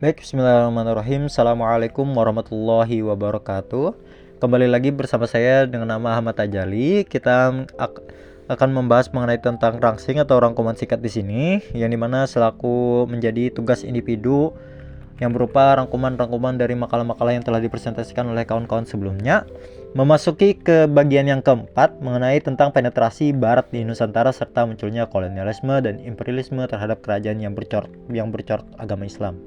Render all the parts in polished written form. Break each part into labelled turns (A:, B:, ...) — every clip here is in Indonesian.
A: Baik, bismillahirrahmanirrahim. Assalamualaikum warahmatullahi wabarakatuh. Kembali lagi bersama saya dengan nama Ahmad Tajali. Kita akan membahas mengenai tentang rangsing atau rangkuman singkat di sini, yang dimana selaku menjadi tugas individu yang berupa rangkuman-rangkuman dari makalah-makalah yang telah dipresentasikan oleh kawan-kawan sebelumnya, memasuki ke bagian yang keempat mengenai tentang penetrasi Barat di Nusantara serta munculnya kolonialisme dan imperialisme terhadap kerajaan yang bercorak agama Islam.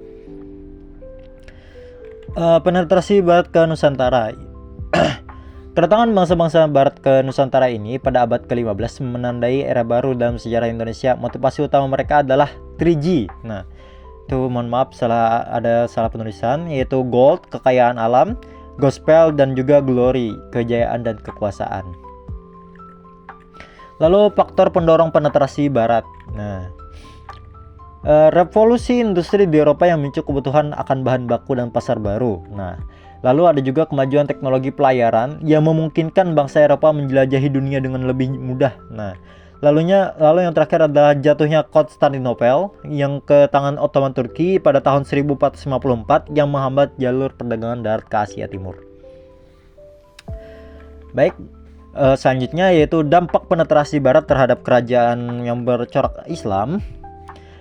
A: Penetrasi Barat ke Nusantara. Kedatangan bangsa-bangsa Barat ke Nusantara ini pada abad ke-15 menandai era baru dalam sejarah Indonesia. Motivasi utama mereka adalah 3G. Nah, itu mohon maaf ada salah penulisan, yaitu gold, kekayaan alam, gospel, dan juga glory, kejayaan dan kekuasaan. Lalu faktor pendorong penetrasi Barat. Nah, revolusi industri di Eropa yang memicu kebutuhan akan bahan baku dan pasar baru. Nah, lalu ada juga kemajuan teknologi pelayaran yang memungkinkan bangsa Eropa menjelajahi dunia dengan lebih mudah. Nah, lalu yang terakhir adalah jatuhnya Konstantinopel yang ke tangan Ottoman Turki pada tahun 1454 yang menghambat jalur perdagangan darat ke Asia Timur. Baik, selanjutnya yaitu dampak penetrasi Barat terhadap kerajaan yang bercorak Islam.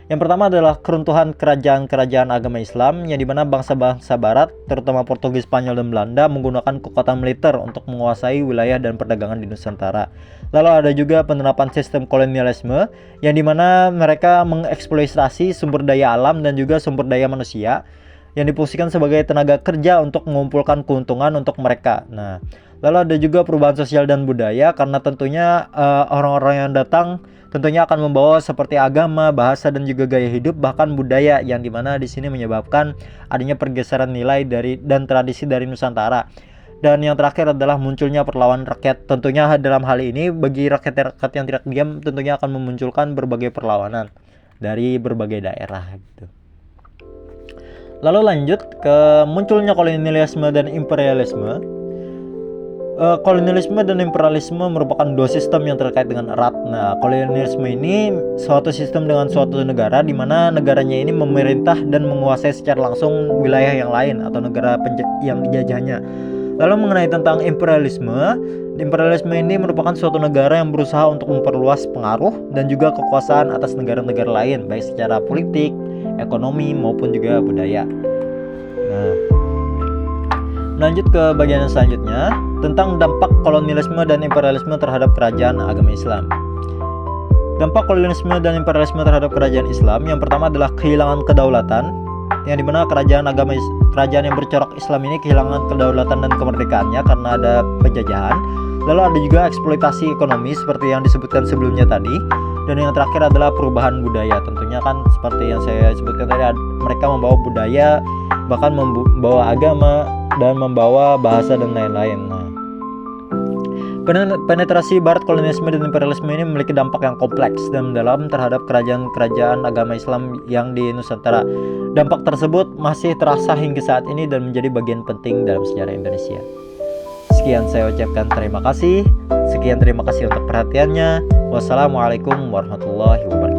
A: Yang pertama adalah keruntuhan kerajaan-kerajaan agama Islam, yang dimana bangsa-bangsa Barat, terutama Portugis, Spanyol, dan Belanda menggunakan kekuatan militer untuk menguasai wilayah dan perdagangan di Nusantara. Lalu ada juga penerapan sistem kolonialisme, yang dimana mereka mengeksploitasi sumber daya alam dan juga sumber daya manusia yang difungsikan sebagai tenaga kerja untuk mengumpulkan keuntungan untuk mereka. Nah, lalu ada juga perubahan sosial dan budaya, karena tentunya orang-orang yang datang tentunya akan membawa seperti agama, bahasa, dan juga gaya hidup, bahkan budaya, yang dimana di sini menyebabkan adanya pergeseran nilai dan tradisi dari Nusantara. Dan yang terakhir adalah munculnya perlawanan rakyat. Tentunya dalam hal ini bagi rakyat-rakyat yang tidak diam tentunya akan memunculkan berbagai perlawanan dari berbagai daerah gitu. Lalu lanjut ke munculnya kolonialisme dan imperialisme. Kolonialisme dan imperialisme merupakan dua sistem yang terkait dengan erat. Nah, kolonialisme ini suatu sistem dengan suatu negara di mana negaranya ini memerintah dan menguasai secara langsung wilayah yang lain atau negara yang dijajahnya. Lalu mengenai tentang imperialisme ini merupakan suatu negara yang berusaha untuk memperluas pengaruh dan juga kekuasaan atas negara-negara lain, baik secara politik, ekonomi, maupun juga budaya. Nah, lanjut ke bagian yang selanjutnya tentang dampak kolonialisme dan imperialisme terhadap kerajaan agama Islam. Dampak kolonialisme dan imperialisme terhadap kerajaan Islam yang pertama adalah kehilangan kedaulatan, yang dimana kerajaan yang bercorak Islam ini kehilangan kedaulatan dan kemerdekaannya karena ada penjajahan. Lalu ada juga eksploitasi ekonomi seperti yang disebutkan sebelumnya tadi. Dan yang terakhir adalah perubahan budaya. Tentunya kan seperti yang saya sebutkan tadi, mereka membawa budaya, bahkan membawa agama, dan membawa bahasa dan lain-lain. Nah, penetrasi Barat, kolonialisme, dan imperialisme ini memiliki dampak yang kompleks dan mendalam terhadap kerajaan-kerajaan agama Islam yang di Nusantara. Dampak tersebut masih terasa hingga saat ini dan menjadi bagian penting dalam sejarah Indonesia. Sekian saya ucapkan terima kasih. Sekian terima kasih untuk perhatiannya. Wassalamualaikum warahmatullahi wabarakatuh.